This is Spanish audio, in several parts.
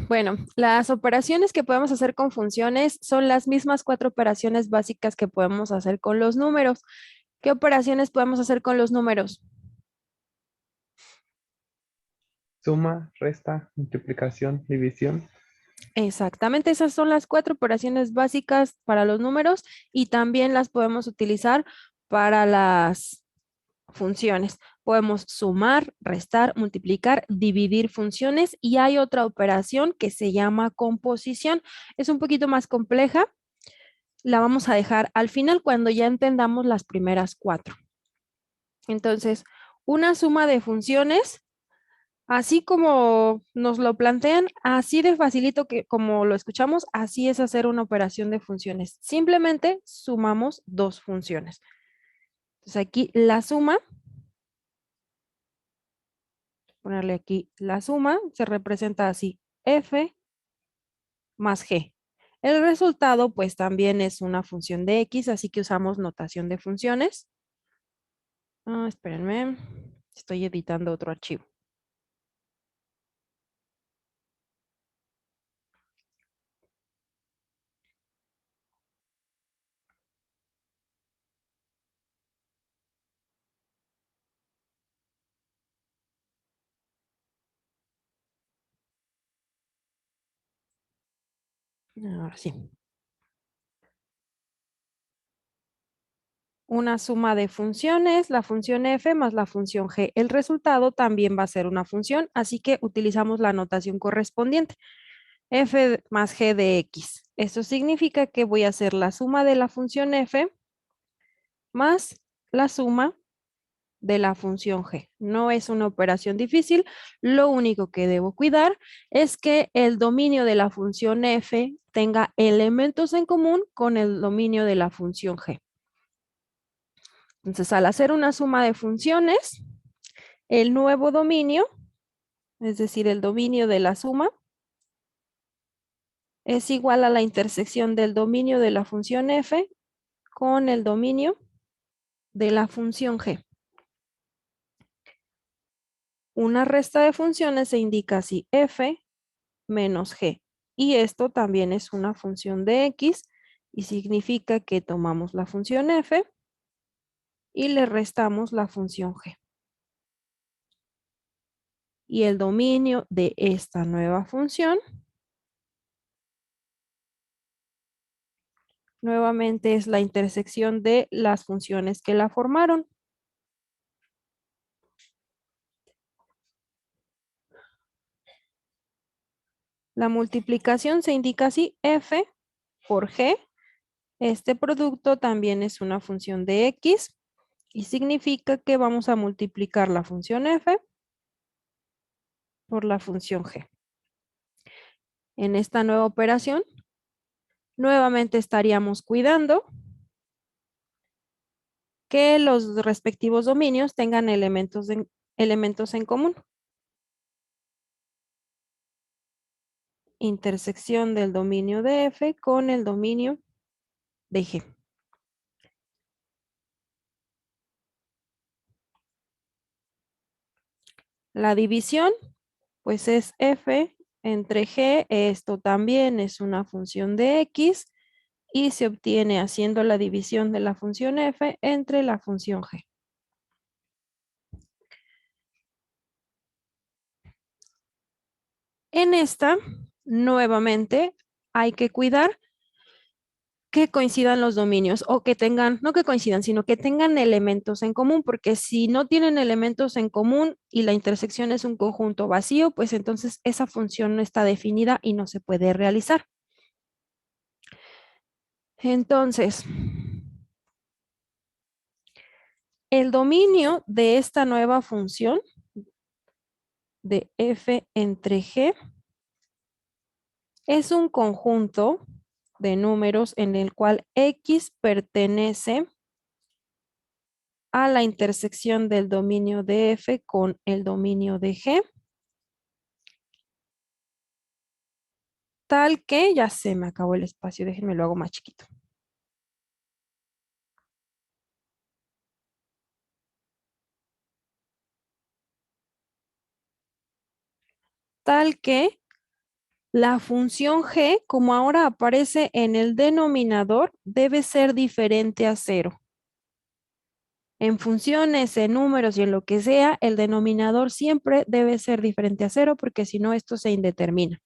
Bueno, las operaciones que podemos hacer con funciones son las mismas cuatro operaciones básicas que podemos hacer con los números. ¿Qué operaciones podemos hacer con los números? Suma, resta, multiplicación, división. Exactamente, esas son las cuatro operaciones básicas para los números y también las podemos utilizar para las funciones. Podemos sumar, restar, multiplicar, dividir funciones y hay otra operación que se llama composición. Es un poquito más compleja. La vamos a dejar al final cuando ya entendamos las primeras cuatro. Entonces, una suma de funciones, así como nos lo plantean, así de facilito que como lo escuchamos, así es hacer una operación de funciones. Simplemente sumamos dos funciones. Entonces aquí la suma, ponerle aquí la suma, se representa así, f más g. El resultado pues también es una función de x, así que usamos notación de funciones. Espérenme, estoy editando otro archivo. Ahora sí. Una suma de funciones, la función f más la función g. El resultado también va a ser una función, así que utilizamos la notación correspondiente. F más g de x. Eso significa que voy a hacer la suma de la función f más la suma de la función g. No es una operación difícil. Lo único que debo cuidar es que el dominio de la función f tenga elementos en común con el dominio de la función g. Entonces, al hacer una suma de funciones, el nuevo dominio, es decir, el dominio de la suma, es igual a la intersección del dominio de la función f con el dominio de la función g. Una resta de funciones se indica así, f menos g. Y esto también es una función de x y significa que tomamos la función f y le restamos la función g. Y el dominio de esta nueva función nuevamente es la intersección de las funciones que la formaron. La multiplicación se indica así, f por g. Este producto también es una función de x y significa que vamos a multiplicar la función f por la función g. En esta nueva operación, nuevamente estaríamos cuidando que los respectivos dominios tengan elementos en común. Intersección del dominio de f con el dominio de g. La división, pues es f entre g. Esto también es una función de x y se obtiene haciendo la división de la función f entre la función g. En esta, nuevamente, hay que cuidar que coincidan los dominios o que tengan, no que coincidan, sino que tengan elementos en común, porque si no tienen elementos en común y la intersección es un conjunto vacío, pues entonces esa función no está definida y no se puede realizar. Entonces, el dominio de esta nueva función de f entre g es un conjunto de números en el cual x pertenece a la intersección del dominio de f con el dominio de g, tal que, ya se me acabó el espacio, déjenme lo hago más chiquito. Tal que La función g, como ahora aparece en el denominador, debe ser diferente a cero. En funciones, en números y en lo que sea, el denominador siempre debe ser diferente a cero porque si no, esto se indetermina.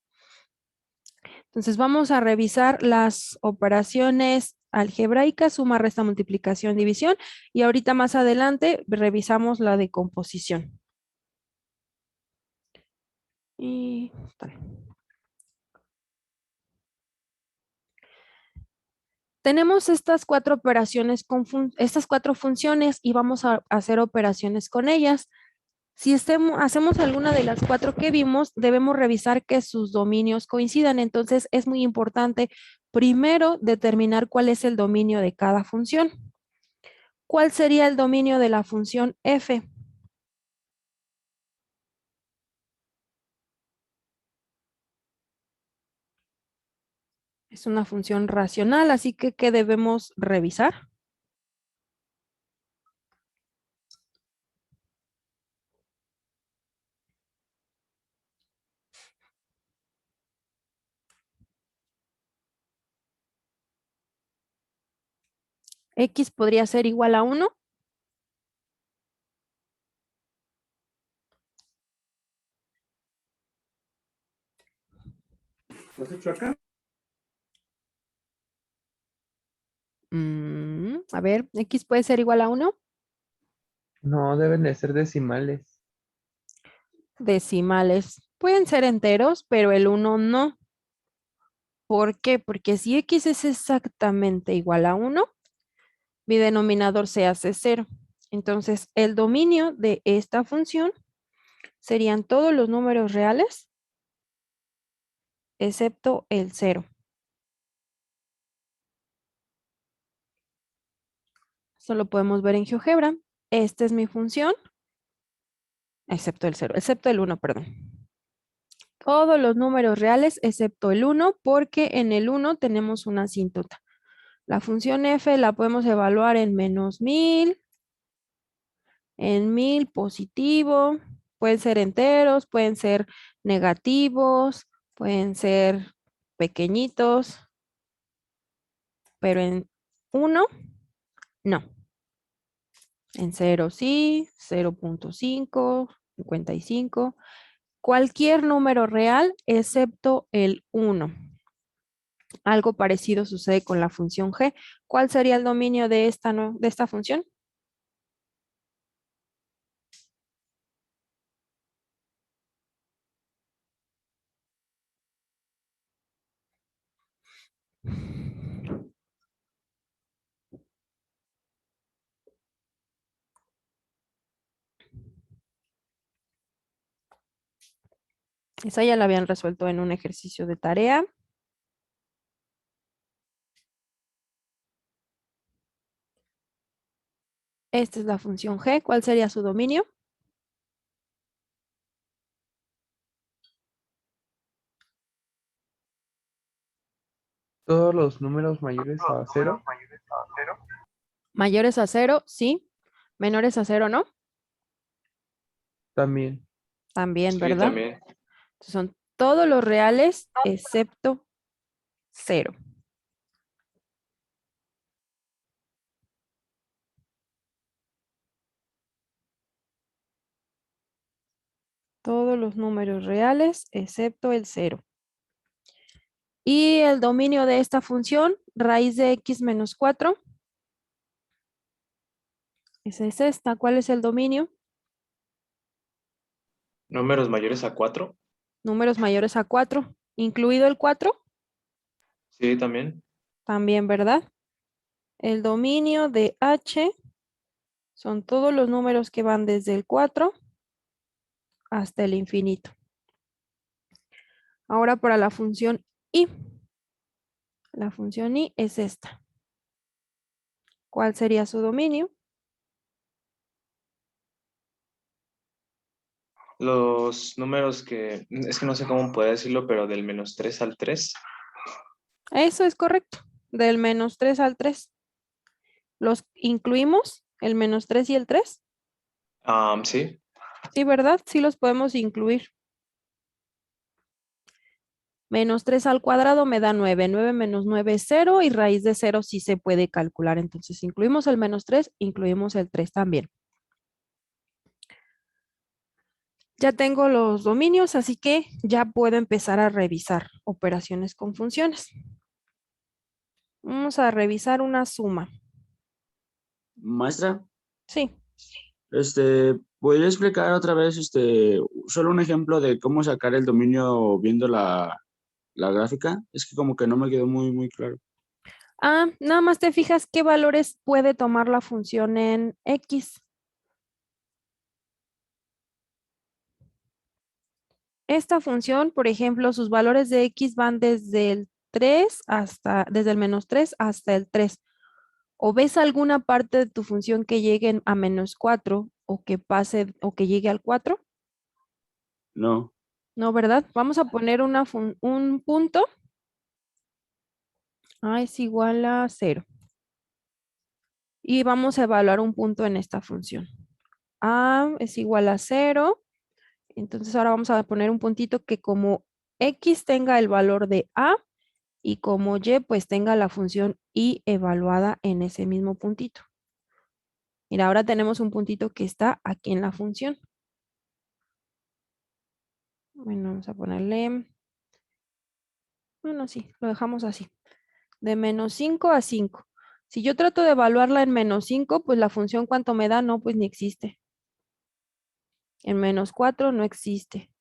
Entonces vamos a revisar las operaciones algebraicas, suma, resta, multiplicación, división, y ahorita más adelante revisamos la de composición. Y tal. Tenemos estas cuatro operaciones estas cuatro funciones y vamos a hacer operaciones con ellas. Si hacemos alguna de las cuatro que vimos, debemos revisar que sus dominios coincidan. Entonces, es muy importante primero determinar cuál es el dominio de cada función. ¿Cuál sería el dominio de la función f? Es una función racional, así que ¿qué debemos revisar? X podría ser igual a 1. ¿Lo has hecho acá? A ver, X puede ser igual a 1. No, deben de ser decimales. Decimales. Pueden ser enteros, pero el 1 no. ¿Por qué? Porque si X es exactamente igual a 1, mi denominador se hace 0. Entonces, el dominio de esta función serían todos los números reales, excepto el 0. Esto lo podemos ver en GeoGebra. Esta es mi función, excepto el 0, excepto el 1, perdón. Todos los números reales, excepto el 1, porque en el 1 tenemos una asíntota. La función f la podemos evaluar en -1000, en 1000 positivo, pueden ser enteros, pueden ser negativos, pueden ser pequeñitos, pero en 1 no. En 0 sí, 0.5, 55, cualquier número real excepto el 1. Algo parecido sucede con la función g. ¿Cuál sería el dominio de esta función? Esa ya la habían resuelto en un ejercicio de tarea. Esta es la función g. ¿Cuál sería su dominio? Todos los números mayores a cero. Mayores a 0, sí. Menores a 0, ¿no? También. También, Sí, ¿verdad? también. Son todos los reales excepto 0. Todos los números reales excepto el 0. Y el dominio de esta función, raíz de x menos 4. Esa es esta. ¿Cuál es el dominio? Números mayores a 4. Números mayores a 4. ¿Incluido el 4? Sí, también. También, ¿verdad? El dominio de h son todos los números que van desde el 4 hasta el infinito. Ahora para la función y. La función y es esta. ¿Cuál sería su dominio? Los números es que no sé cómo poder decirlo, pero del -3 al 3. Eso es correcto. Del -3 al 3. ¿Los incluimos? ¿El -3 y el 3? Sí. Sí, ¿verdad? Sí los podemos incluir. Menos 3 al cuadrado me da 9. 9 menos 9 es 0 y raíz de 0 sí se puede calcular. Entonces incluimos el menos 3, incluimos el 3 también. Ya tengo los dominios, así que ya puedo empezar a revisar operaciones con funciones. Vamos a revisar una suma. Maestra, Sí. ¿podría explicar otra vez, solo un ejemplo de cómo sacar el dominio viendo la gráfica? Es que como que no me quedó muy claro. Nada más te fijas qué valores puede tomar la función en X. Esta función, por ejemplo, sus valores de X van desde el menos 3 hasta el 3. ¿O ves alguna parte de tu función que llegue a menos 4 o que pase o que llegue al 4? No, No, ¿verdad? Vamos a poner un punto. A es igual a 0. Y vamos a evaluar un punto en esta función. A es igual a 0. Entonces ahora vamos a poner un puntito que como X tenga el valor de A y como Y pues tenga la función Y evaluada en ese mismo puntito. Mira, ahora tenemos un puntito que está aquí en la función. Bueno, vamos a ponerle, bueno, sí, lo dejamos así. De menos 5 a 5. Si yo trato de evaluarla en menos 5, pues la función ¿cuánto me da? No, pues ni existe. En menos 4 no existe.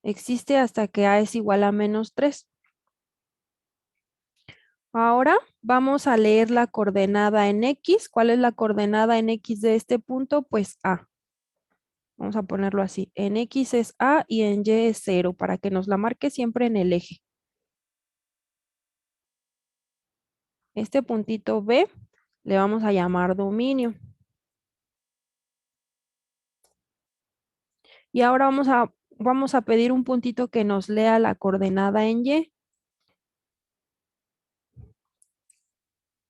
Existe hasta que A es igual a menos 3. Ahora vamos a leer la coordenada en X. ¿Cuál es la coordenada en X de este punto? Pues A. Vamos a ponerlo así. En X es A y en Y es 0 para que nos la marque siempre en el eje. Este puntito B le vamos a llamar dominio. Y ahora vamos a pedir un puntito que nos lea la coordenada en Y.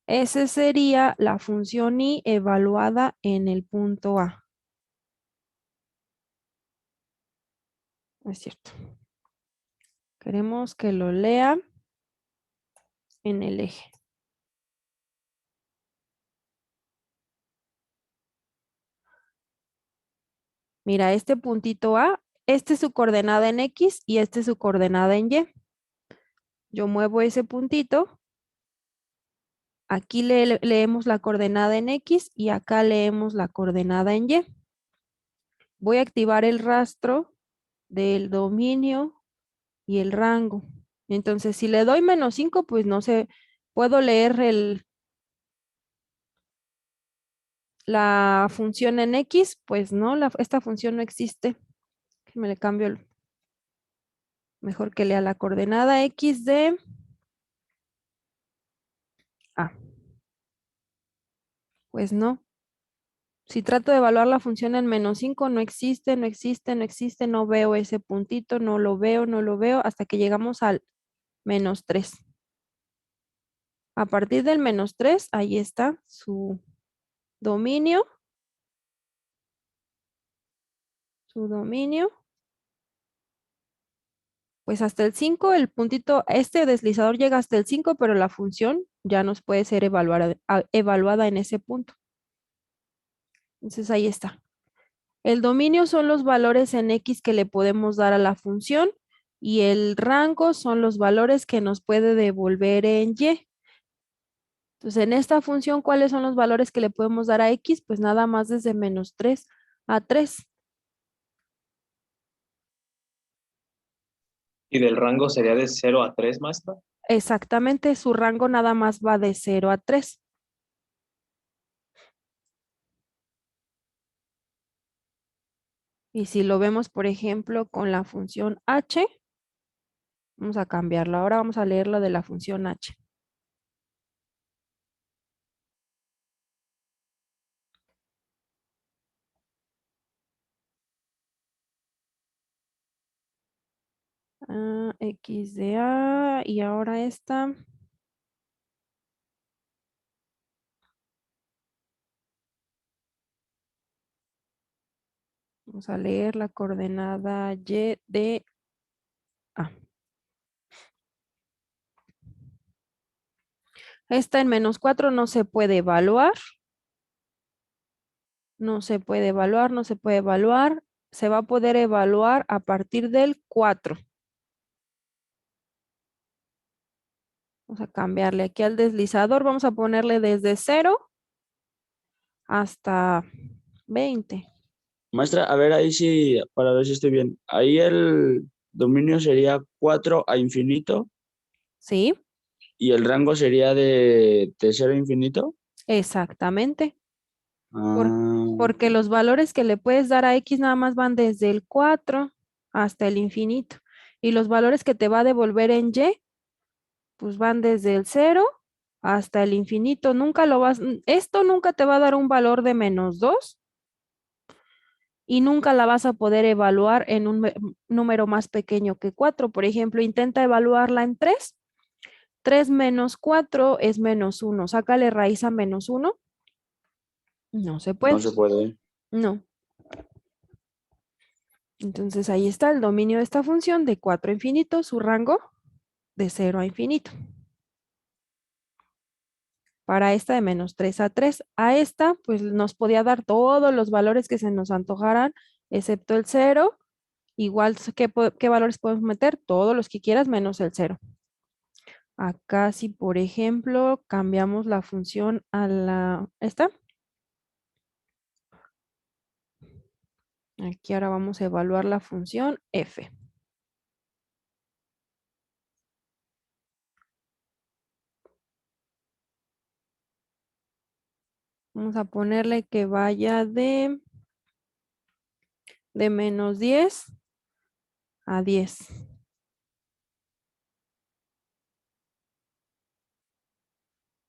Ese sería la función Y evaluada en el punto A. No es cierto. Queremos que lo lea en el eje. Mira, este puntito A, este es su coordenada en X y este es su coordenada en Y. Yo muevo ese puntito. Aquí leemos la coordenada en X y acá leemos la coordenada en Y. Voy a activar el rastro del dominio y el rango. Entonces, si le doy menos 5, pues no sé, puedo leer la función en X, pues no, esta función no existe. Me le cambio mejor que lea la coordenada X de A. Pues no. Si trato de evaluar la función en menos 5, no existe, no existe, no existe, no veo ese puntito, no lo veo, no lo veo, hasta que llegamos al menos 3. A partir del menos 3, ahí está su dominio. Su dominio. Pues hasta el 5, el puntito, este deslizador llega hasta el 5, pero la función ya nos puede ser evaluada en ese punto. Entonces ahí está. El dominio son los valores en X que le podemos dar a la función y el rango son los valores que nos puede devolver en Y. Entonces, en esta función, ¿cuáles son los valores que le podemos dar a X? Pues nada más desde menos 3 a 3. ¿Y del rango sería de 0 a 3, maestra? Exactamente, su rango nada más va de 0 a 3. Y si lo vemos, por ejemplo, con la función h, vamos a cambiarlo. Ahora vamos a leer lo de la función h. X de A y ahora esta. Vamos a leer la coordenada Y de A. Esta en menos 4 no se puede evaluar. No se puede evaluar, no se puede evaluar. Se va a poder evaluar a partir del 4. Vamos a cambiarle aquí al deslizador. Vamos a ponerle desde 0 hasta 20. Maestra, a ver ahí sí, para ver si estoy bien. Ahí el dominio sería 4 a infinito ¿Sí? y el rango sería de 0 a infinito. Exactamente. Por- Ah, porque los valores que le puedes dar a X nada más van desde el 4 hasta el infinito. Y los valores que te va a devolver en Y, pues van desde el 0 hasta el infinito. Esto nunca te va a dar un valor de menos 2 y nunca la vas a poder evaluar en un número más pequeño que 4. Por ejemplo, intenta evaluarla en 3. 3 menos 4 es menos 1. Sácale raíz a menos 1. No se no puede. se puede. No. Entonces ahí está el dominio de esta función de 4 a infinito, su rango de 0 a infinito. Para esta de menos 3 a 3. A esta, pues nos podía dar todos los valores que se nos antojaran, excepto el 0. Igual, ¿qué valores podemos meter? Todos los que quieras menos el 0. Acá si, por ejemplo, cambiamos la función a esta. Aquí ahora vamos a evaluar la función f. Vamos a ponerle que vaya de menos 10 a 10.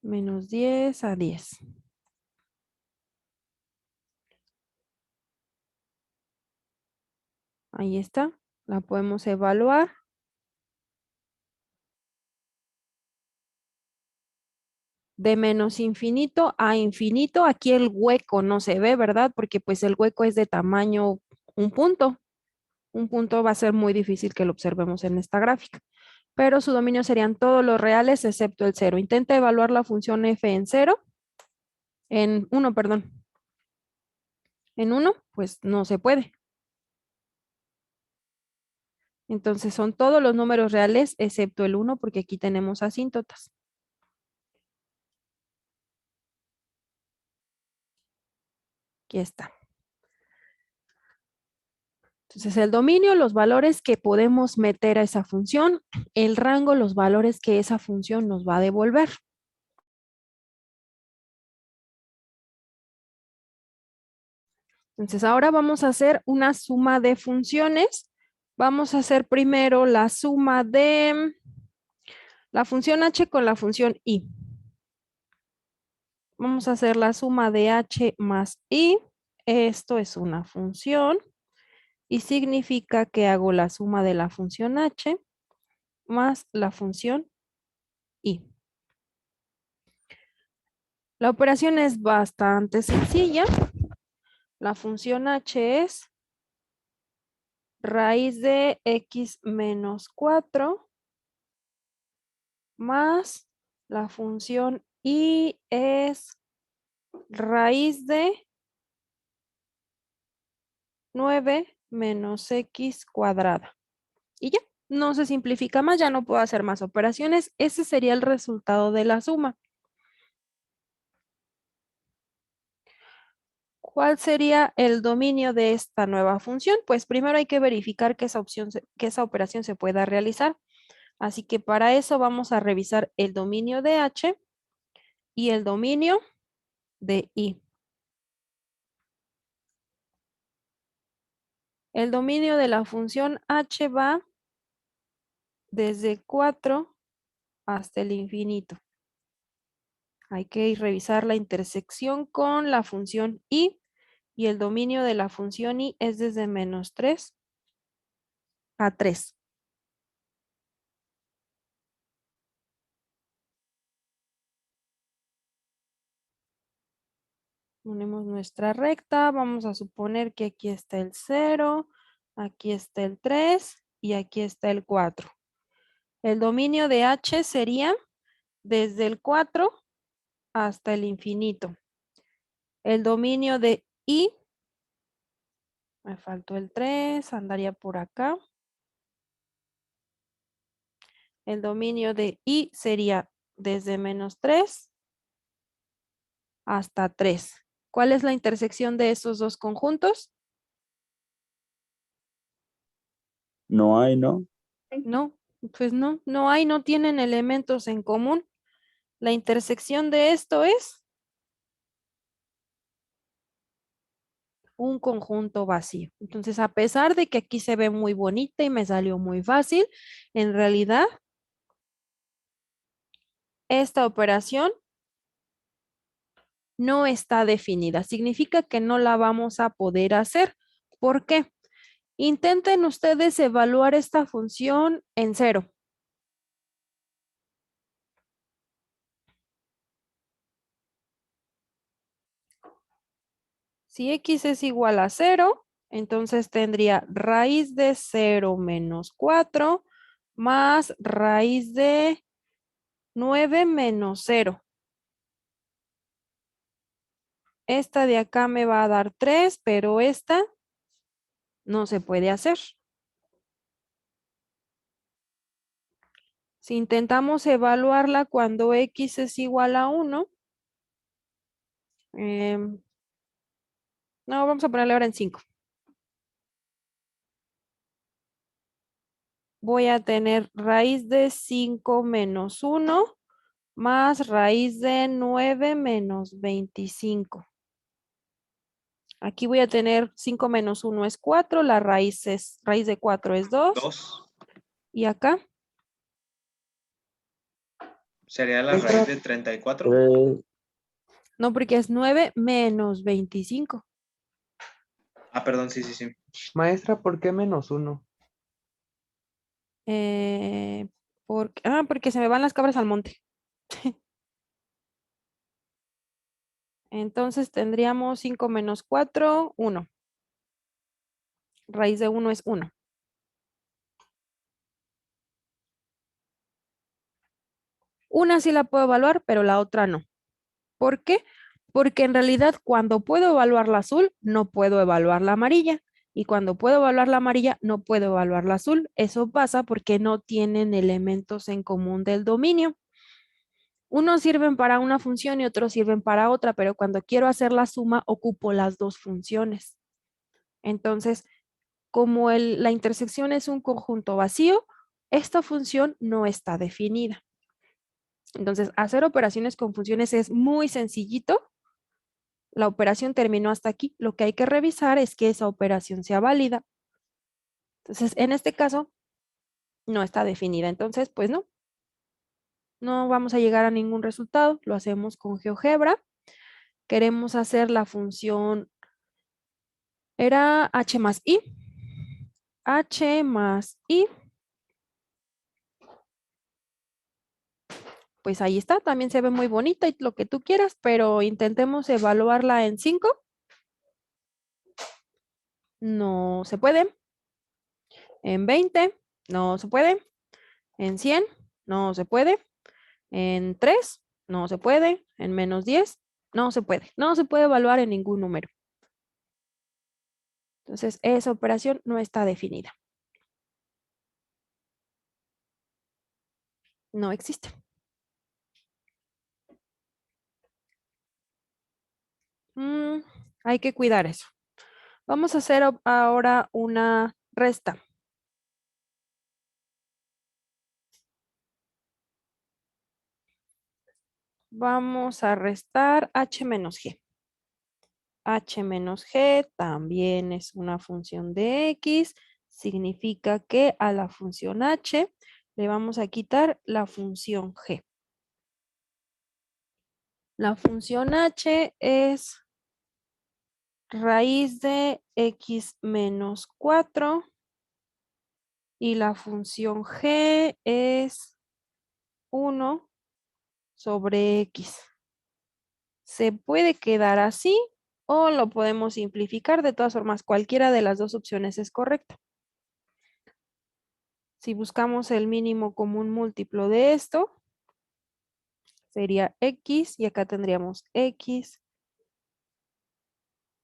Menos 10 a 10. Ahí está. La podemos evaluar. De menos infinito a infinito. Aquí el hueco no se ve, ¿verdad? Porque pues el hueco es de tamaño un punto. Un punto va a ser muy difícil que lo observemos en esta gráfica. Pero su dominio serían todos los reales excepto el 0. Intenta evaluar la función f en 0. En 1, perdón. En 1, pues no se puede. Entonces son todos los números reales excepto el 1 porque aquí tenemos asíntotas. Aquí está. Entonces el dominio, los valores que podemos meter a esa función, el rango, los valores que esa función nos va a devolver. Entonces ahora vamos a hacer una suma de funciones. Vamos a hacer primero la suma de la función h con la función y. Vamos a hacer la suma de h más i. Esto es una función y significa que hago la suma de la función h más la función i. La operación es bastante sencilla. La función h es raíz de x menos 4 más la función y es raíz de 9 menos x cuadrada. Y ya, no se simplifica más, ya no puedo hacer más operaciones. Ese sería el resultado de la suma. ¿Cuál sería el dominio de esta nueva función? Pues primero hay que verificar que esa operación se pueda realizar. Así que para eso vamos a revisar el dominio de h y el dominio de i. El dominio de la función h va desde 4 hasta el infinito. Hay que revisar la intersección con la función i y el dominio de la función i es desde menos 3 a 3. Ponemos nuestra recta, vamos a suponer que aquí está el 0, aquí está el 3 y aquí está el 4. El dominio de h sería desde el 4 hasta el infinito. El dominio de I, me faltó el 3, andaría por acá. El dominio de I sería desde -3 hasta 3. ¿Cuál es la intersección de esos dos conjuntos? No hay, ¿no? No, pues no hay, no tienen elementos en común. La intersección de esto es un conjunto vacío. Entonces, a pesar de que aquí se ve muy bonita y me salió muy fácil, en realidad, esta operación no está definida. Significa que no la vamos a poder hacer. ¿Por qué? Intenten ustedes evaluar esta función en 0. Si x es igual a 0, entonces tendría raíz de 0 menos 4 más raíz de 9 menos 0. Esta de acá me va a dar 3, pero esta no se puede hacer. Si intentamos evaluarla cuando x es igual a 1, no, vamos a ponerle ahora en 5. Voy a tener raíz de 5 menos 1 más raíz de 9 menos 25. Aquí voy a tener 5 menos 1 es 4, la raíz de 4 es 2. 2. ¿Y acá? Sería la raíz de 34. No, porque es 9 menos 25. Ah, perdón, sí, sí, sí. Maestra, ¿por qué -1? Porque se me van las cabras al monte. Entonces tendríamos 5 menos 4, 1. Raíz de 1 es 1. Una sí la puedo evaluar, pero la otra no. ¿Por qué? Porque en realidad cuando puedo evaluar la azul, no puedo evaluar la amarilla. Y cuando puedo evaluar la amarilla, no puedo evaluar la azul. Eso pasa porque no tienen elementos en común del dominio. Unos sirven para una función y otros sirven para otra, pero cuando quiero hacer la suma, ocupo las dos funciones. Entonces, como la intersección es un conjunto vacío, esta función no está definida. Entonces, hacer operaciones con funciones es muy sencillito. La operación terminó hasta aquí. Lo que hay que revisar es que esa operación sea válida. Entonces, en este caso, no está definida. Entonces, pues no vamos a llegar a ningún resultado. Lo hacemos con GeoGebra. Queremos hacer la función, era h más i. H más i. Pues ahí está, también se ve muy bonita y lo que tú quieras, pero intentemos evaluarla en 5. No se puede. En 20, no se puede. En 100, no se puede. En 3, no se puede. En -10, no se puede. No se puede evaluar en ningún número. Entonces, esa operación no está definida. No existe. Hay que cuidar eso. Vamos a hacer ahora una resta. Vamos a restar h menos g. H menos g también es una función de x. Significa que a la función h le vamos a quitar la función g. La función h es raíz de x menos 4 y la función g es 1 sobre x. Se puede quedar así o lo podemos simplificar. De todas formas, cualquiera de las dos opciones es correcta. Si buscamos el mínimo común múltiplo de esto, sería x y acá tendríamos x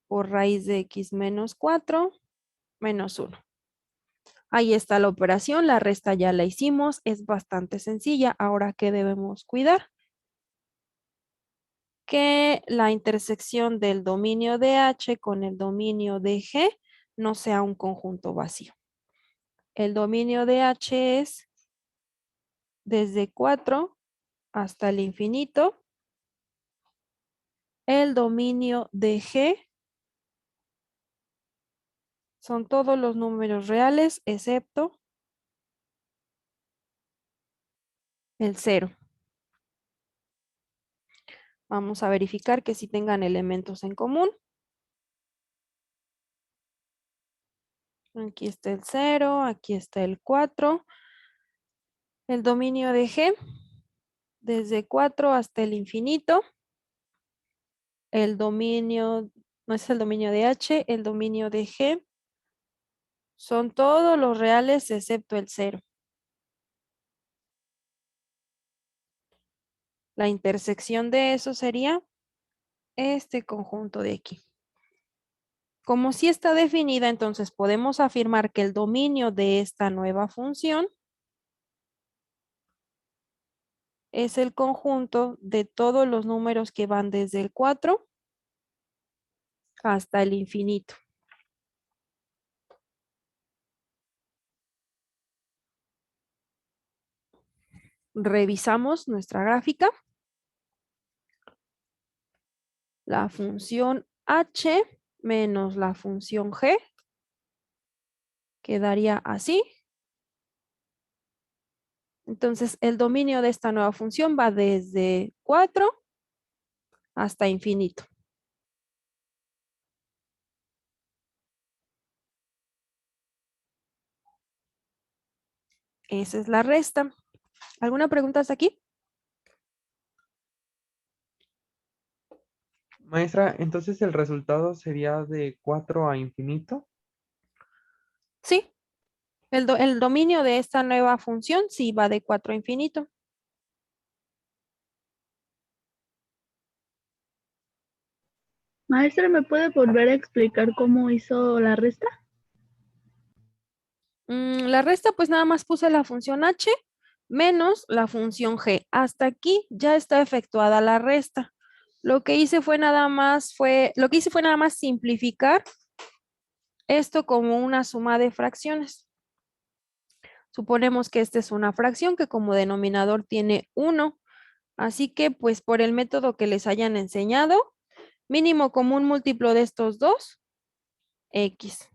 por raíz de x menos 4 menos 1. Ahí está la operación, la resta ya la hicimos, es bastante sencilla. Ahora, ¿qué debemos cuidar? Que la intersección del dominio de H con el dominio de G no sea un conjunto vacío. El dominio de H es desde 4 hasta el infinito. El dominio de G son todos los números reales excepto el 0. Vamos a verificar que sí tengan elementos en común. Aquí está el 0, aquí está el 4. El dominio de G, desde 4 hasta el infinito. El dominio, no es el dominio de H, el dominio de G son todos los reales excepto el 0. La intersección de eso sería este conjunto de aquí. Como sí está definida, entonces podemos afirmar que el dominio de esta nueva función es el conjunto de todos los números que van desde el 4 hasta el infinito. Revisamos nuestra gráfica. La función h menos la función g quedaría así. Entonces, el dominio de esta nueva función va desde 4 hasta infinito. Esa es la resta. ¿Alguna pregunta hasta aquí? Maestra, entonces el resultado sería de 4 a infinito. Sí. El dominio de esta nueva función sí va de 4 a infinito. Maestra, ¿me puede volver a explicar cómo hizo la resta? La resta, pues nada más puse la función h menos la función g. Hasta aquí ya está efectuada la resta. Lo que hice fue nada más simplificar esto como una suma de fracciones. Suponemos que esta es una fracción que como denominador tiene 1. Así que, pues por el método que les hayan enseñado, mínimo común múltiplo de estos dos, x.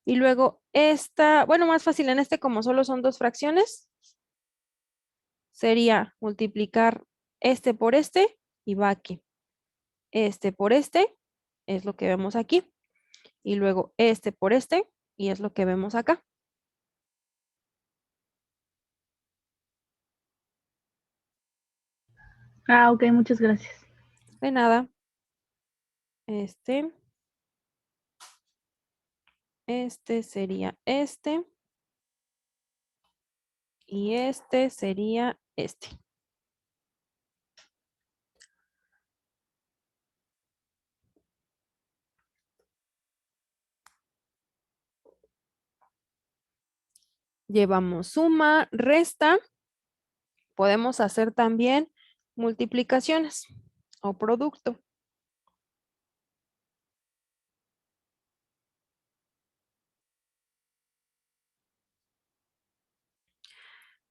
Y luego esta, bueno, más fácil en este como solo son dos fracciones, sería multiplicar este por este y va aquí. Este por este es lo que vemos aquí. Y luego este por este y es lo que vemos acá. Ah, ok, muchas gracias. De nada. Este sería este. Y este sería este. Llevamos suma, resta. Podemos hacer también multiplicaciones o producto.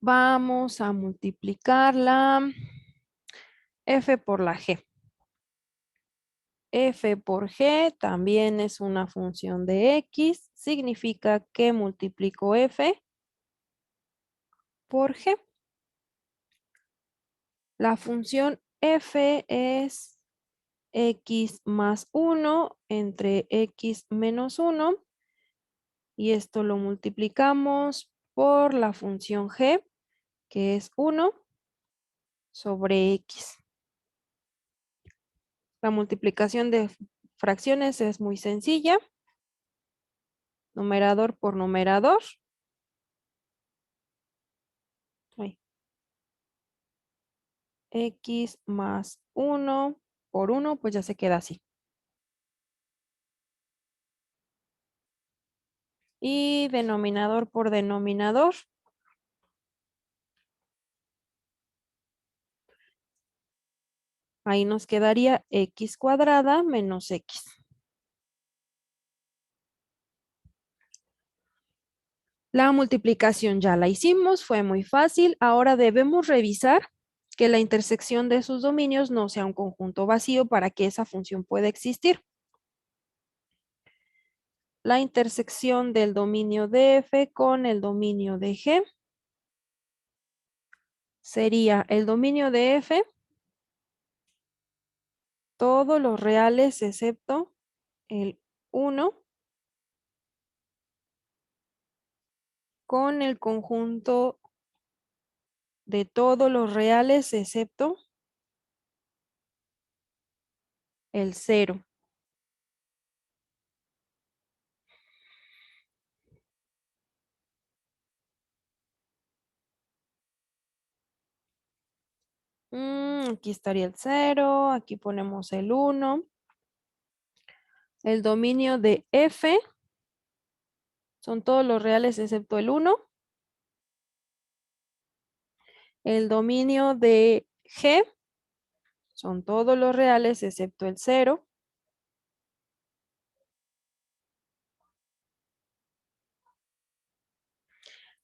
Vamos a multiplicar la f por la g. F por g también es una función de x. Significa que multiplico f por g. La función f es x más 1 entre x menos 1. Y esto lo multiplicamos por la función g, que es 1 sobre x. La multiplicación de fracciones es muy sencilla. Numerador por numerador. X más 1 por 1, pues ya se queda así. Y denominador por denominador. Ahí nos quedaría X cuadrada menos X. La multiplicación ya la hicimos, fue muy fácil. Ahora debemos revisar que la intersección de sus dominios no sea un conjunto vacío para que esa función pueda existir. La intersección del dominio de F con el dominio de G sería el dominio de F, todos los reales excepto el 1, con el conjunto de todos los reales excepto el 0. Aquí estaría el 0, aquí ponemos el 1. El dominio de F son todos los reales excepto el 1. El dominio de G son todos los reales excepto el 0.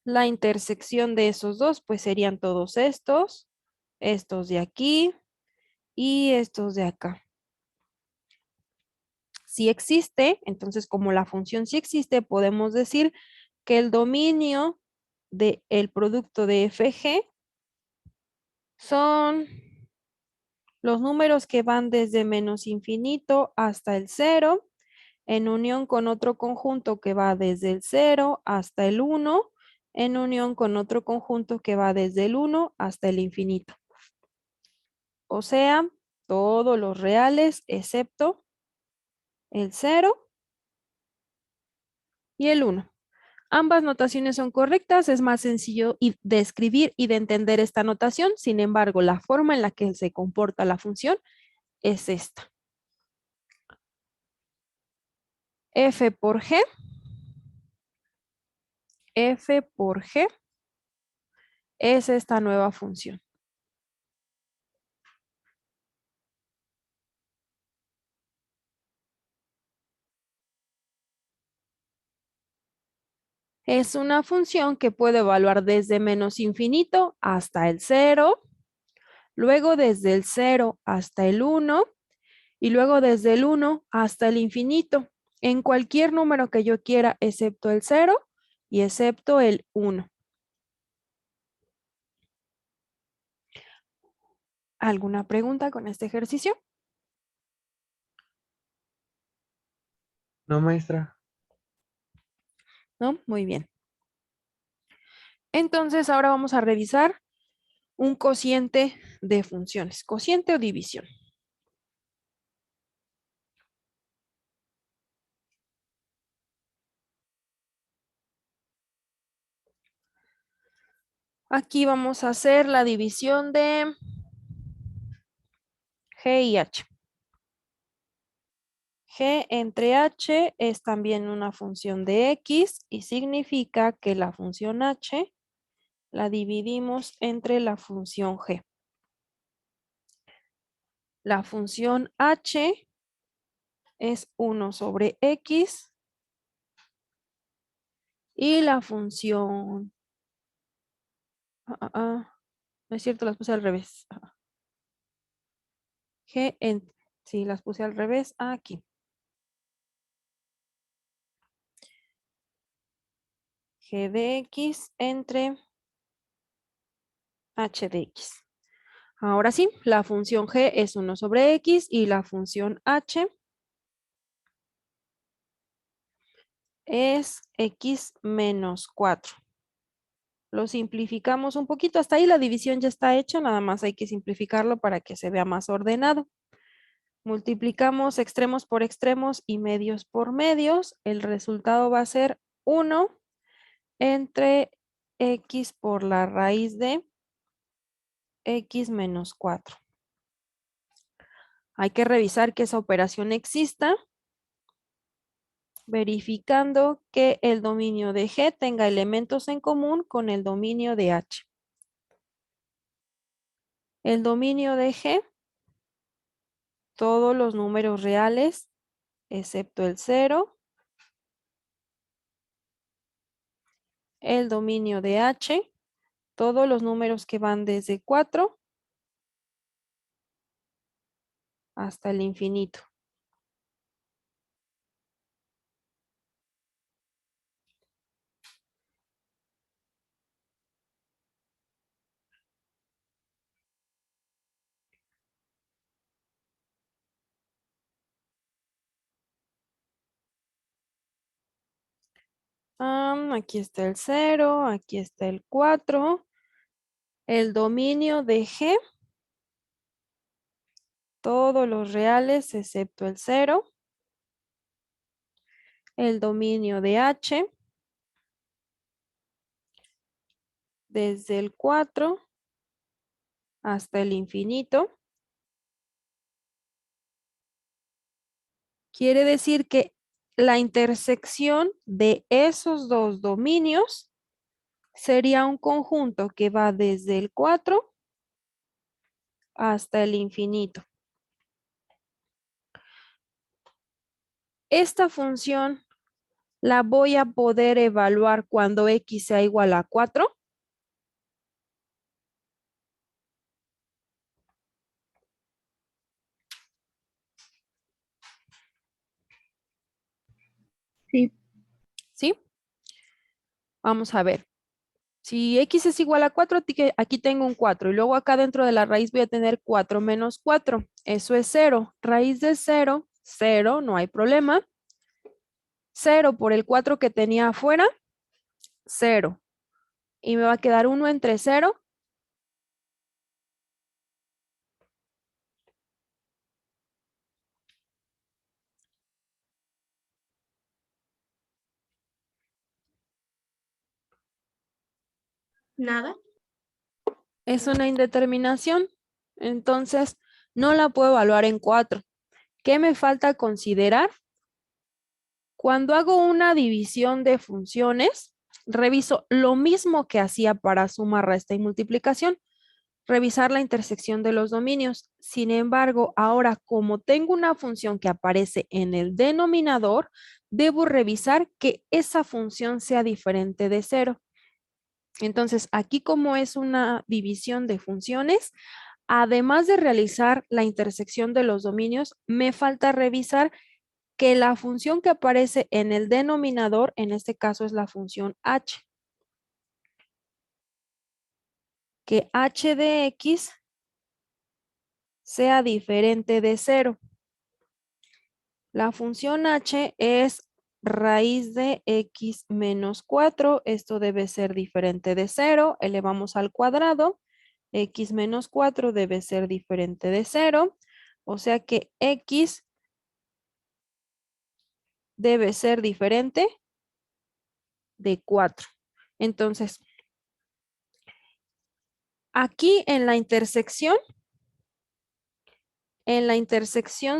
La intersección de esos dos, pues serían todos estos de aquí y estos de acá. Si existe, entonces como la función sí existe, podemos decir que el dominio del producto de FG son los números que van desde menos infinito hasta el 0, en unión con otro conjunto que va desde el 0 hasta el 1, en unión con otro conjunto que va desde el 1 hasta el infinito. O sea, todos los reales excepto el 0 y el 1. Ambas notaciones son correctas, es más sencillo de escribir y de entender esta notación. Sin embargo, la forma en la que se comporta la función es esta. F por G es esta nueva función. Es una función que puede evaluar desde menos infinito hasta el 0, luego desde el 0 hasta el 1 y luego desde el 1 hasta el infinito, en cualquier número que yo quiera excepto el 0 y excepto el 1. ¿Alguna pregunta con este ejercicio? No, maestra. ¿No? Muy bien. Entonces ahora vamos a revisar un cociente de funciones, cociente o división. Aquí vamos a hacer la división de G y H. G entre H es también una función de X y significa que la función H la dividimos entre la función G. La función H es 1 sobre X y la función... no es cierto, las puse al revés. Sí, las puse al revés aquí. G de X entre H de X. Ahora sí, la función G es 1 sobre X y la función H es X menos 4. Lo simplificamos un poquito. Hasta ahí la división ya está hecha, nada más hay que simplificarlo para que se vea más ordenado. Multiplicamos extremos por extremos y medios por medios. El resultado va a ser 1 entre X por la raíz de x menos 4. Hay que revisar que esa operación exista, verificando que el dominio de G tenga elementos en común con el dominio de H. El dominio de G, todos los números reales, excepto el 0. El dominio de H, todos los números que van desde 4 hasta el infinito. Aquí está el 0, aquí está el 4. El dominio de G, todos los reales excepto el 0. El dominio de H, desde el 4 hasta el infinito. Quiere decir que la intersección de esos dos dominios sería un conjunto que va desde el 4 hasta el infinito. Esta función la voy a poder evaluar cuando x sea igual a 4. Sí, ¿Sí? Vamos a ver. Si x es igual a 4, aquí tengo un 4 y luego acá dentro de la raíz voy a tener 4 menos 4. Eso es 0. Raíz de 0, 0, no hay problema. 0 por el 4 que tenía afuera, 0. Y me va a quedar 1 entre 0. Nada. Es una indeterminación. Entonces, no la puedo evaluar en 4. ¿Qué me falta considerar? Cuando hago una división de funciones, reviso lo mismo que hacía para suma, resta y multiplicación. Revisar la intersección de los dominios. Sin embargo, ahora como tengo una función que aparece en el denominador, debo revisar que esa función sea diferente de 0. Entonces, aquí como es una división de funciones, además de realizar la intersección de los dominios, me falta revisar que la función que aparece en el denominador, en este caso es la función h, que h de x sea diferente de 0. La función h es raíz de x menos 4. Esto debe ser diferente de 0. Elevamos al cuadrado. X menos 4 debe ser diferente de 0. O sea que x debe ser diferente de 4. Entonces, aquí en la intersección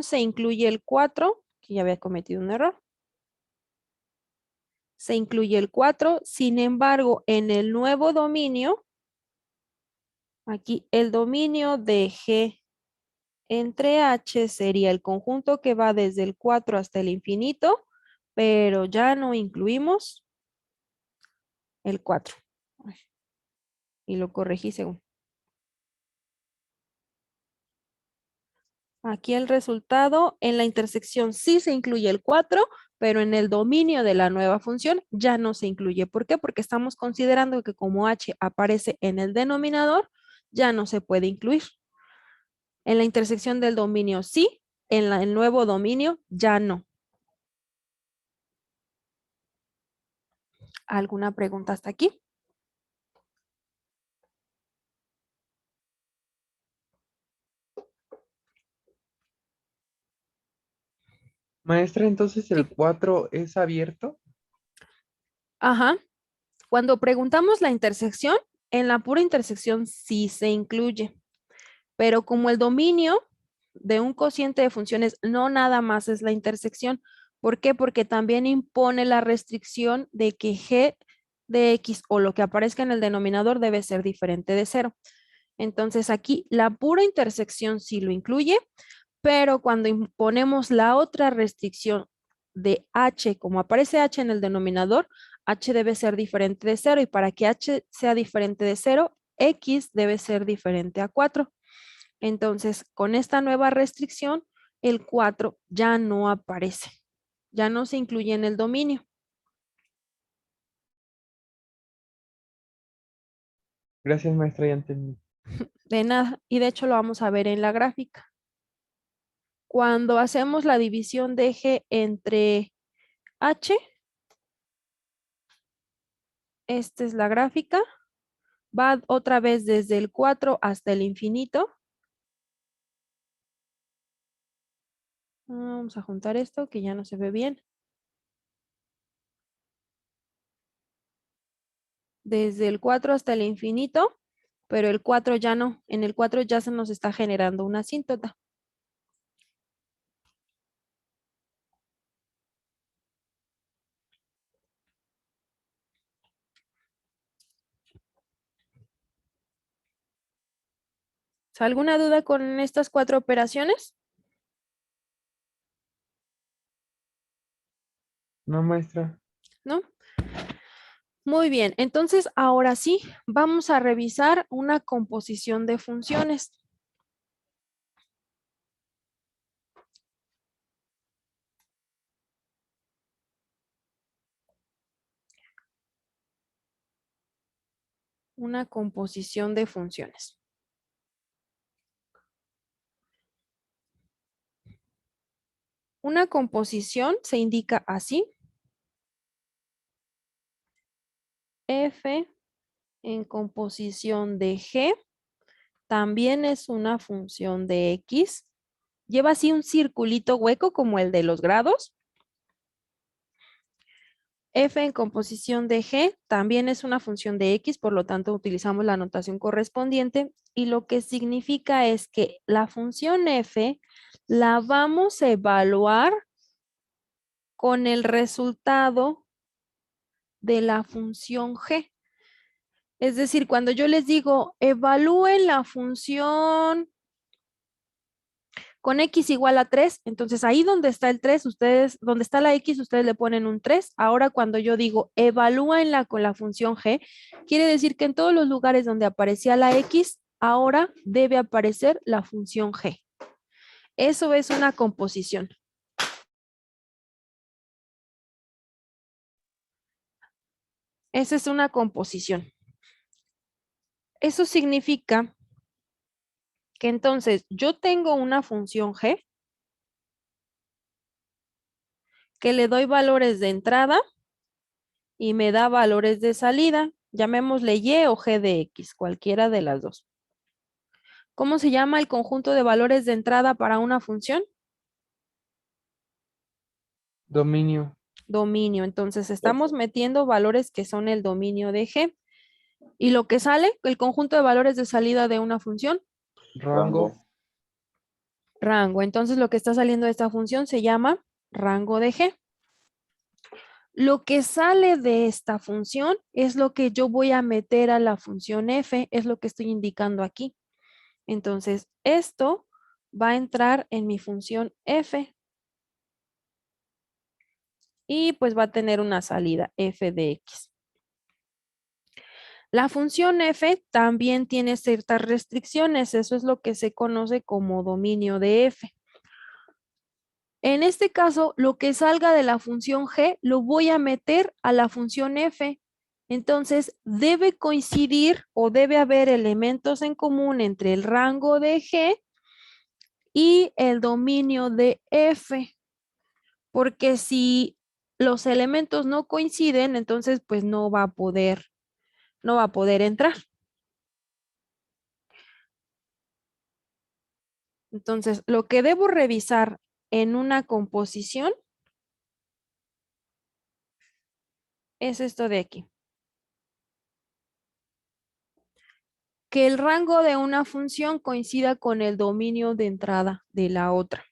se incluye el 4, que ya había cometido un error. Se incluye el 4, sin embargo, en el nuevo dominio, aquí el dominio de G entre H sería el conjunto que va desde el 4 hasta el infinito, pero ya no incluimos el 4. Y lo corregí según. Aquí el resultado, en la intersección sí se incluye el 4, pero en el dominio de la nueva función ya no se incluye. ¿Por qué? Porque estamos considerando que como h aparece en el denominador, ya no se puede incluir. En la intersección del dominio sí, en el nuevo dominio ya no. ¿Alguna pregunta hasta aquí? Maestra, entonces el Sí. 4 es abierto. Ajá. Cuando preguntamos la intersección, en la pura intersección sí se incluye, pero como el dominio de un cociente de funciones no nada más es la intersección. ¿Por qué? Porque también impone la restricción de que g de x o lo que aparezca en el denominador debe ser diferente de 0. Entonces aquí la pura intersección sí lo incluye, pero cuando imponemos la otra restricción de h, como aparece h en el denominador, h debe ser diferente de 0 y para que h sea diferente de 0, x debe ser diferente a 4. Entonces, con esta nueva restricción, el 4 ya no aparece, ya no se incluye en el dominio. Gracias, maestra, ya entendí. De nada, y de hecho lo vamos a ver en la gráfica. Cuando hacemos la división de g entre h, esta es la gráfica, va otra vez desde el 4 hasta el infinito. Vamos a juntar esto que ya no se ve bien. Desde el 4 hasta el infinito, pero el 4 ya no. En el 4 ya se nos está generando una asíntota. ¿Alguna duda con estas 4 operaciones? No, maestra. ¿No? Muy bien, entonces ahora sí, vamos a revisar una composición de funciones. Una composición de funciones. Una composición se indica así. F en composición de G también es una función de X. Lleva así un circulito hueco como el de los grados. F en composición de G también es una función de X, por lo tanto utilizamos la notación correspondiente y lo que significa es que la función F la vamos a evaluar con el resultado de la función G. Es decir, cuando yo les digo evalúen la función con x igual a 3, entonces ahí donde está el 3, ustedes, donde está la x, ustedes le ponen un 3. Ahora cuando yo digo evalúenla con la función g, quiere decir que en todos los lugares donde aparecía la x, ahora debe aparecer la función g. Eso es una composición. Esa es una composición. Eso significa que entonces yo tengo una función g que le doy valores de entrada y me da valores de salida. Llamémosle y o g de x, cualquiera de las dos. ¿Cómo se llama el conjunto de valores de entrada para una función? Dominio. Dominio. Entonces estamos metiendo valores que son el dominio de g. ¿Y lo que sale? El conjunto de valores de salida de una función. Rango. Rango. Entonces lo que está saliendo de esta función se llama rango de g. Lo que sale de esta función es lo que yo voy a meter a la función f, es lo que estoy indicando aquí. Entonces, esto va a entrar en mi función f y pues va a tener una salida f de x. La función f también tiene ciertas restricciones, eso es lo que se conoce como dominio de f. En este caso, lo que salga de la función g lo voy a meter a la función f. Entonces, debe coincidir o debe haber elementos en común entre el rango de g y el dominio de f. Porque si los elementos no coinciden, entonces pues no va a poder entrar. Entonces, lo que debo revisar en una composición es esto de aquí. que el rango de una función coincida con el dominio de entrada de la otra.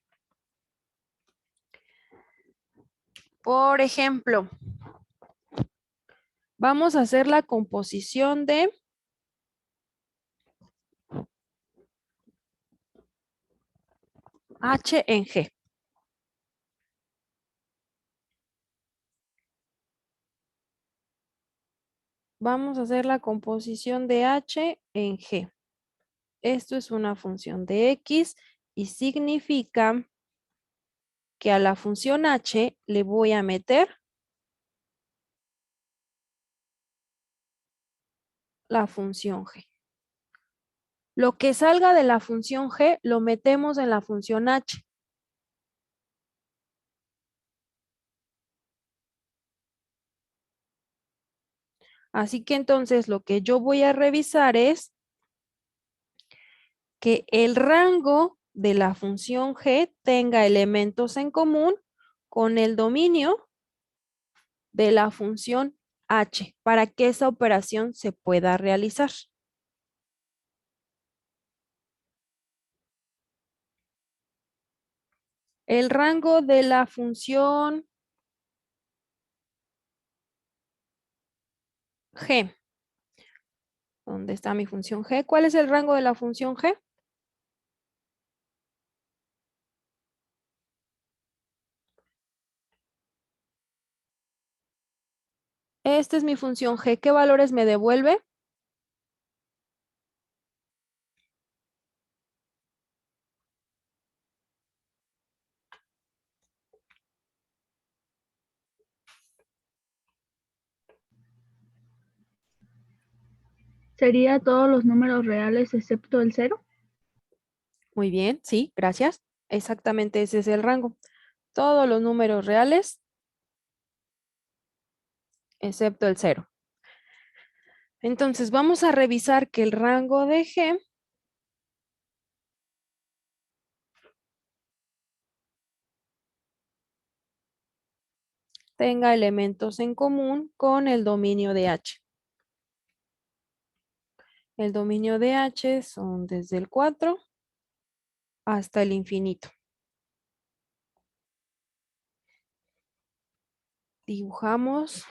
Por ejemplo, vamos a hacer la composición de H en G. Vamos a hacer la composición de H en G. Esto es una función de X y significa que a la función H le voy a meter la función G. Lo que salga de la función G lo metemos en la función H. Así que entonces lo que yo voy a revisar es que el rango de la función G tenga elementos en común con el dominio de la función H para que esa operación se pueda realizar. El rango de la función G. ¿Dónde está mi función G? ¿Cuál es el rango de la función G? Esta es mi función G. ¿Qué valores me devuelve? ¿Sería todos los números reales excepto el 0? Muy bien, sí, gracias. Exactamente ese es el rango. Todos los números reales, excepto el 0. Entonces vamos a revisar que el rango de G tenga elementos en común con el dominio de H. El dominio de H son desde el 4 hasta el infinito. Dibujamos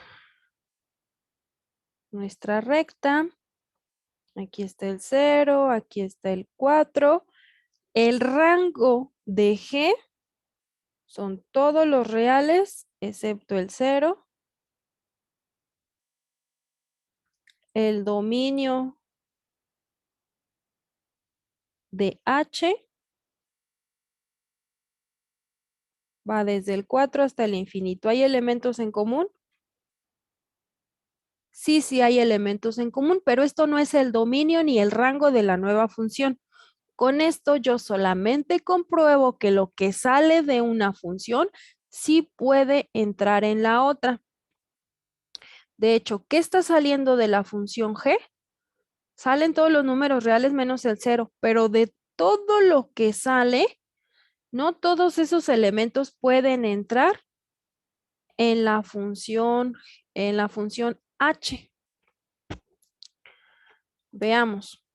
nuestra recta. Aquí está el 0, aquí está el 4. El rango de G son todos los reales excepto el 0. El dominio de H va desde el 4 hasta el infinito. ¿Hay elementos en común? Sí, sí hay elementos en común, pero esto no es el dominio ni el rango de la nueva función. Con esto yo solamente compruebo que lo que sale de una función sí puede entrar en la otra. De hecho, ¿qué está saliendo de la función G? Salen todos los números reales menos el 0, pero de todo lo que sale, no todos esos elementos pueden entrar en la función H. Veamos.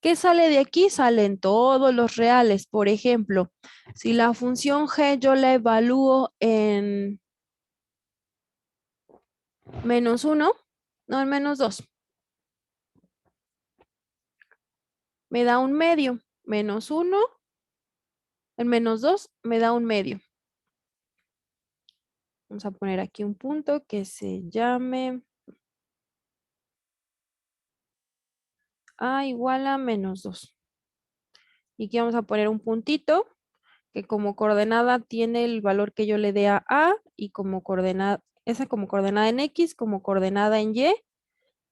¿Qué sale de aquí? Salen todos los reales. Por ejemplo, si la función G yo la evalúo en menos 1, no, en menos 2. Me da un medio. Menos 1, en menos 2 me da un medio. Vamos a poner aquí un punto que se llame A igual a menos 2. Y aquí vamos a poner un puntito que como coordenada tiene el valor que yo le dé a A y como coordenada, esa como coordenada en X, como coordenada en Y,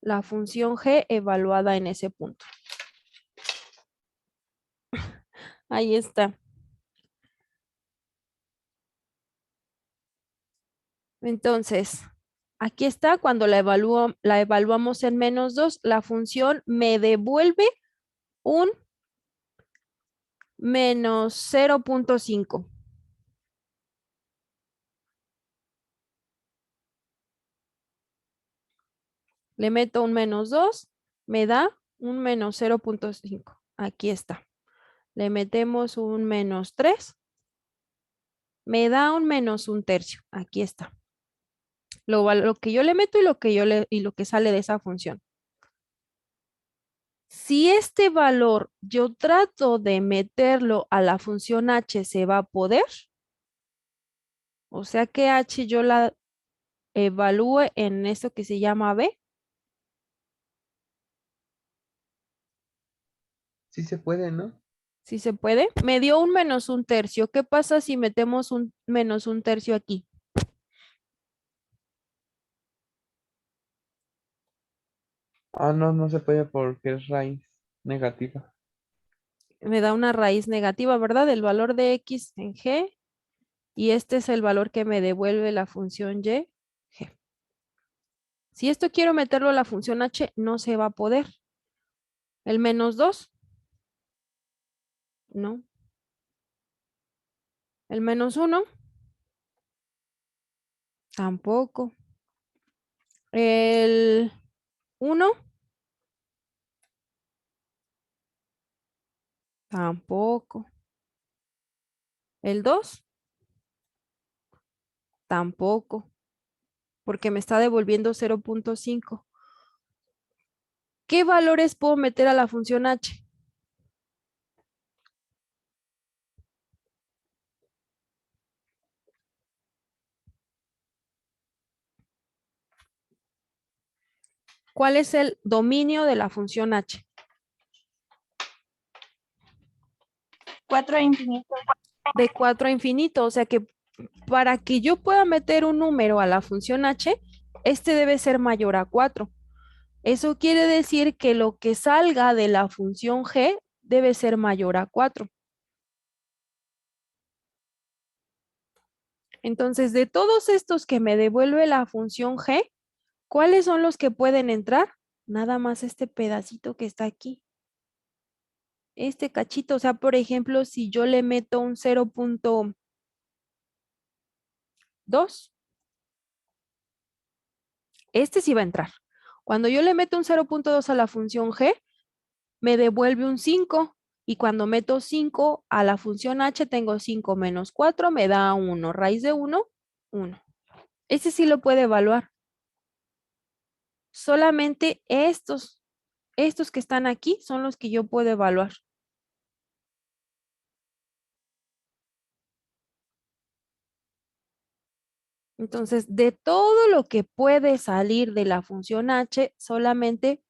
la función G evaluada en ese punto. Ahí está. Entonces, aquí está, cuando la evaluamos en menos 2, la función me devuelve un menos 0.5. Le meto un menos 2 me da un menos 0.5. Aquí está. Le metemos un menos 3. Me da un menos un tercio. Aquí está. Lo que yo le meto y lo que sale de esa función. Si este valor yo trato de meterlo a la función h, ¿se va a poder? O sea que h yo la evalúe en eso que se llama b. Sí se puede, ¿no? ¿Sí se puede? Me dio un menos un tercio. ¿Qué pasa si metemos un menos un tercio aquí? Ah, no, no se puede porque es raíz negativa. Me da una raíz negativa, ¿verdad? El valor de x en g. Y este es el valor que me devuelve la función y, g. Si esto quiero meterlo a la función h, no se va a poder. El menos 2, no. El menos 1, tampoco. El 1, tampoco. El 2, tampoco. Porque me está devolviendo 0.5. ¿Qué valores puedo meter a la función h? ¿Cuál es el dominio de la función h? 4 a infinito. De 4 a infinito. O sea que para que yo pueda meter un número a la función h, este debe ser mayor a 4. Eso quiere decir que lo que salga de la función g debe ser mayor a 4. Entonces, de todos estos que me devuelve la función g, ¿cuáles son los que pueden entrar? Nada más este pedacito que está aquí. Este cachito, o sea, por ejemplo, si yo le meto un 0.2, este sí va a entrar. Cuando yo le meto un 0.2 a la función g, me devuelve un 5. Y cuando meto 5 a la función h, tengo 5 menos 4, me da 1. Raíz de 1, 1. Ese sí lo puede evaluar. Solamente estos que están aquí son los que yo puedo evaluar. Entonces, de todo lo que puede salir de la función h, solamente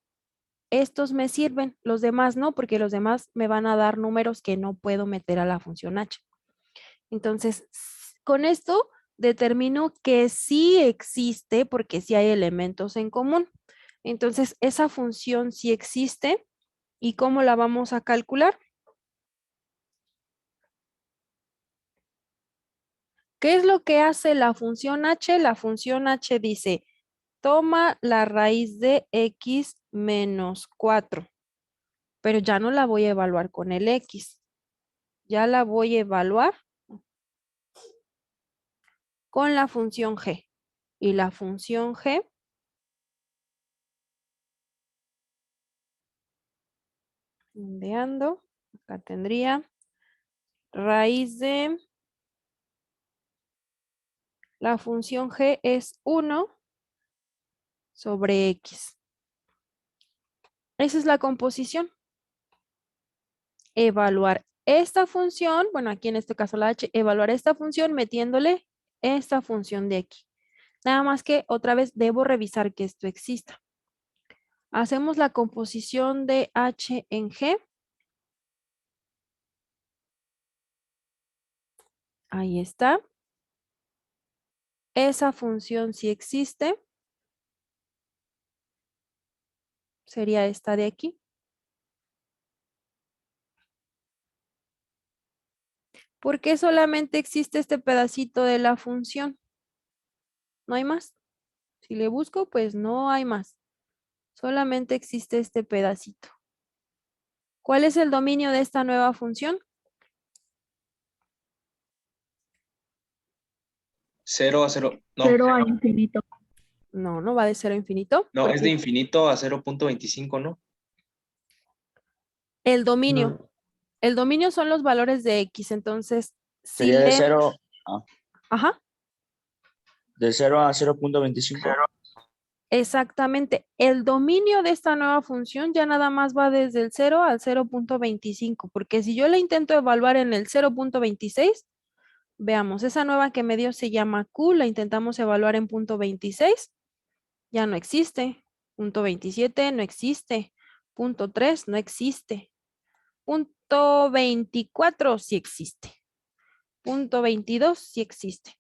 estos me sirven, los demás no, porque los demás me van a dar números que no puedo meter a la función h. Entonces, con esto determino que sí existe porque sí hay elementos en común. Entonces, esa función sí existe. ¿Y cómo la vamos a calcular? ¿Qué es lo que hace la función h? La función h dice, toma la raíz de x menos 4, pero ya no la voy a evaluar con el x. Ya la voy a evaluar con la función g. Y la función g ¿dónde ando? Acá tendría raíz de la función g es 1 sobre x. Esa es la composición. Evaluar esta función, bueno, aquí en este caso la h, evaluar esta función metiéndole esta función de aquí. Nada más que otra vez debo revisar que esto exista. Hacemos la composición de h en g. Ahí está. Esa función sí existe. Sería esta de aquí. ¿Por qué solamente existe este pedacito de la función? No hay más. Si le busco, pues no hay más. Solamente existe este pedacito. ¿Cuál es el dominio de esta nueva función? 0 a 0. No, 0 a infinito. No, no va de 0 a infinito. no, es de infinito a 0.25, ¿no? El dominio. No, El dominio son los valores de X, entonces si Sería de le... 0, Ajá, de 0 a 0.25. exactamente. El dominio de esta nueva función ya nada más va desde el 0 al 0.25, porque si yo la intento evaluar en el 0.26, veamos, esa nueva que me dio se llama Q, la intentamos evaluar en punto 26, ya no existe. Punto 27 no existe. Punto 3 no existe. Punto 24 sí existe. Punto 22 sí existe.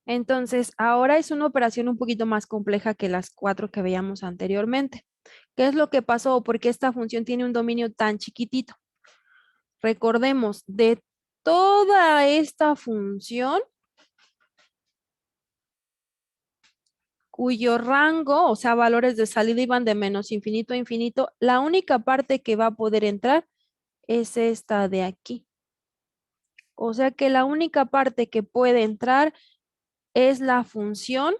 Entonces, ahora es una operación un poquito más compleja que las 4 que veíamos anteriormente. ¿Qué es lo que pasó? ¿Por qué esta función tiene un dominio tan chiquitito? Recordemos, de toda esta función, cuyo rango, o sea, valores de salida iban de menos infinito a infinito, la única parte que va a poder entrar es esta de aquí. O sea que la única parte que puede entrar es la función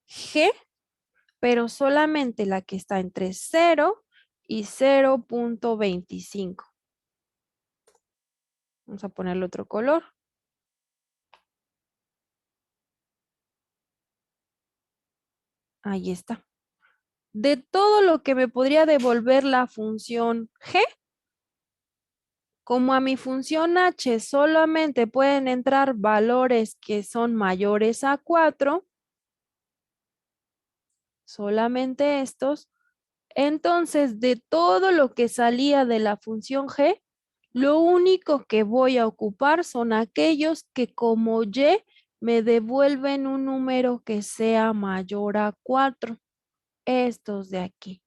g, pero solamente la que está entre 0 y 0.25. Vamos a ponerle otro color. Ahí está. De todo lo que me podría devolver la función g, como a mi función h solamente pueden entrar valores que son mayores a 4, solamente estos, entonces de todo lo que salía de la función g, lo único que voy a ocupar son aquellos que como y me devuelven un número que sea mayor a 4, estos de aquí.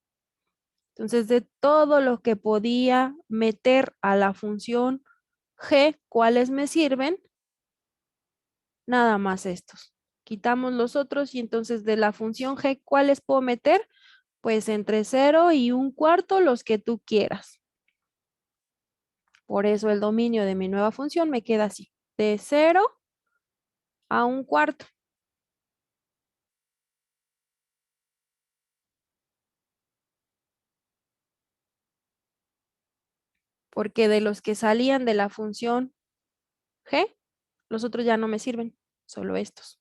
Entonces, de todo lo que podía meter a la función g, ¿cuáles me sirven? Nada más estos. Quitamos los otros y entonces de la función g, ¿cuáles puedo meter? Pues entre 0 y 1/4 los que tú quieras. Por eso el dominio de mi nueva función me queda así, de 0 a 1/4. Porque de los que salían de la función g, los otros ya no me sirven, solo estos.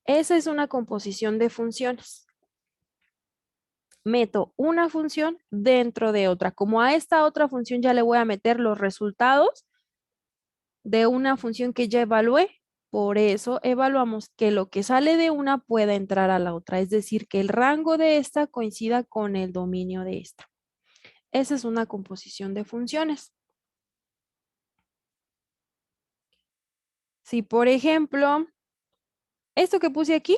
Esa es una composición de funciones. Meto una función dentro de otra. Como a esta otra función ya le voy a meter los resultados de una función que ya evalué, por eso evaluamos que lo que sale de una pueda entrar a la otra, es decir, que el rango de esta coincida con el dominio de esta. Esa es una composición de funciones. Si, por ejemplo, esto que puse aquí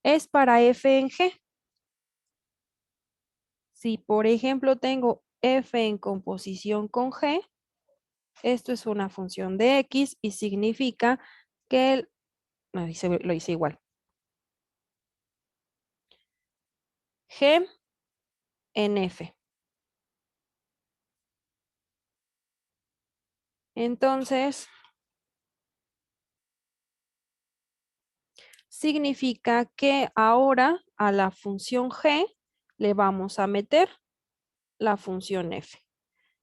es para f en g. Si, por ejemplo, tengo f en composición con g, esto es una función de x y significa que lo hice igual. G en f. Entonces, significa que ahora a la función g le vamos a meter la función f.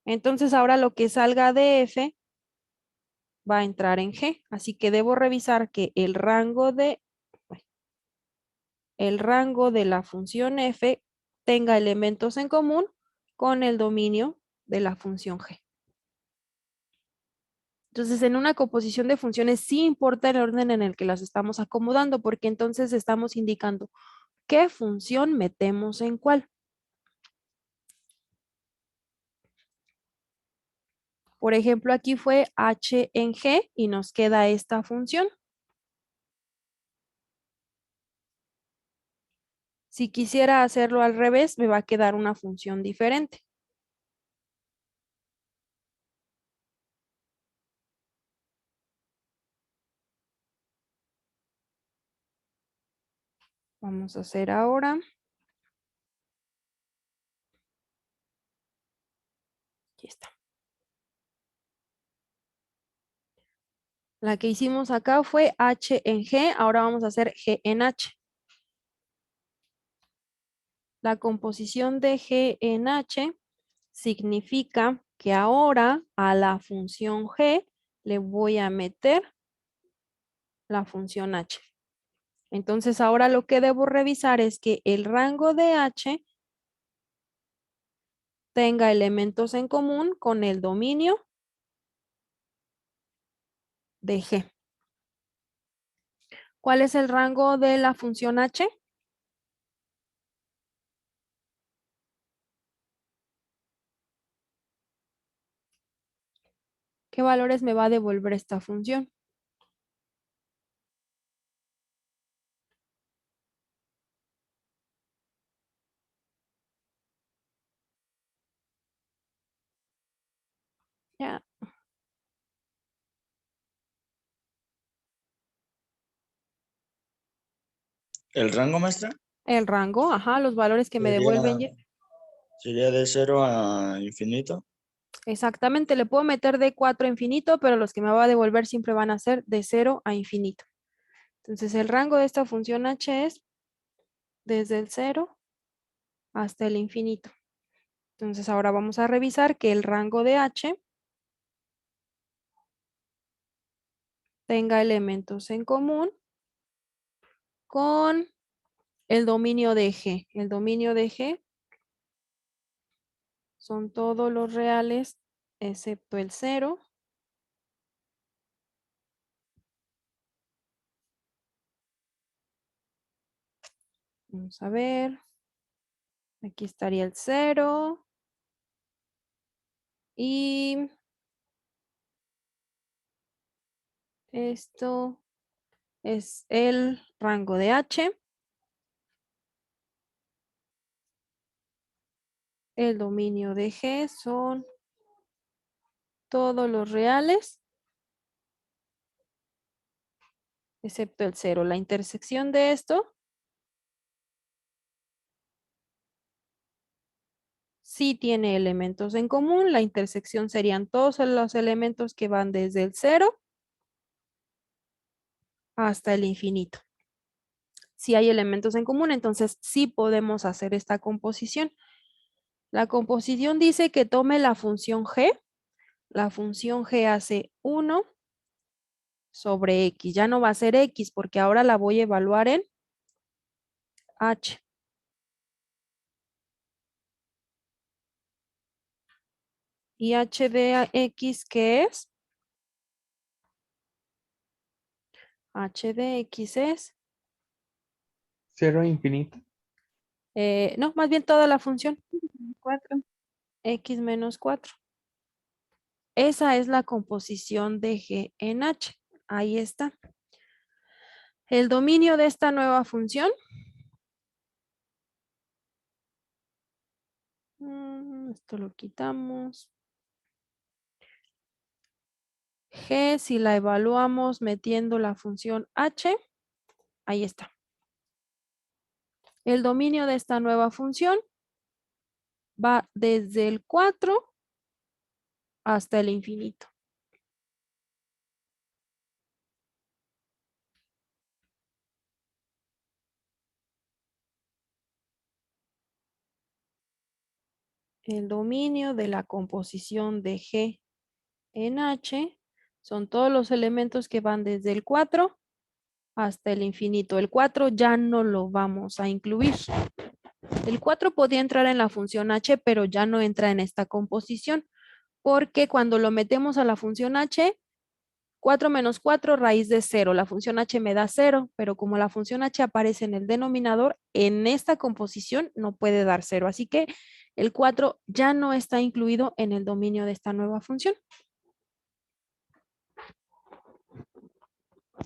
Entonces, ahora lo que salga de f va a entrar en g. Así que debo revisar que el rango de la función f tenga elementos en común con el dominio de la función g. Entonces, en una composición de funciones sí importa el orden en el que las estamos acomodando, porque entonces estamos indicando qué función metemos en cuál. Por ejemplo, aquí fue h en g y nos queda esta función. Si quisiera hacerlo al revés, me va a quedar una función diferente. Vamos a hacer ahora. Aquí está. La que hicimos acá fue H en G, ahora vamos a hacer G en H. La composición de G en H significa que ahora a la función G le voy a meter la función H. Entonces ahora lo que debo revisar es que el rango de H tenga elementos en común con el dominio de G. ¿Cuál es el rango de la función H? ¿Qué valores me va a devolver esta función? Ya. ¿El rango, maestra? El rango, ajá, los valores que me devuelven. Sería de 0 a infinito. Exactamente, le puedo meter de 4 a infinito, pero los que me va a devolver siempre van a ser de 0 a infinito. Entonces el rango de esta función H es desde el 0 hasta el infinito. Entonces ahora vamos a revisar que el rango de H tenga elementos en común con el dominio de G. El dominio de G son todos los reales excepto el 0. Vamos a ver. Aquí estaría el 0. Y esto es el rango de H. El dominio de G son todos los reales excepto el 0. La intersección de esto sí tiene elementos en común. La intersección serían todos los elementos que van desde el 0 hasta el infinito. Si hay elementos en común, entonces sí podemos hacer esta composición. La composición dice que tome la función G. La función G hace 1 sobre X. Ya no va a ser X porque ahora la voy a evaluar en H. ¿Y H de X qué es? H de X es... 0 a infinito. no, más bien toda la función. 4. X menos 4. Esa es la composición de G en H. Ahí está. El dominio de esta nueva función. Esto lo quitamos. G, si la evaluamos metiendo la función H, ahí está. El dominio de esta nueva función va desde el 4 hasta el infinito. El dominio de la composición de G en H son todos los elementos que van desde el 4 hasta el infinito. El 4 ya no lo vamos a incluir. El 4 podía entrar en la función H, pero ya no entra en esta composición, porque cuando lo metemos a la función H, 4 menos 4 raíz de 0. La función H me da 0, pero como la función H aparece en el denominador, en esta composición no puede dar 0. Así que el 4 ya no está incluido en el dominio de esta nueva función.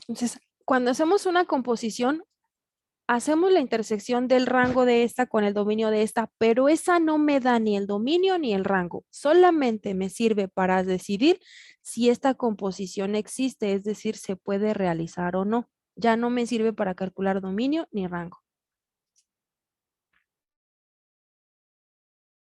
Entonces, cuando hacemos una composición, hacemos la intersección del rango de esta con el dominio de esta, pero esa no me da ni el dominio ni el rango. Solamente me sirve para decidir si esta composición existe, es decir, se puede realizar o no. Ya no me sirve para calcular dominio ni rango.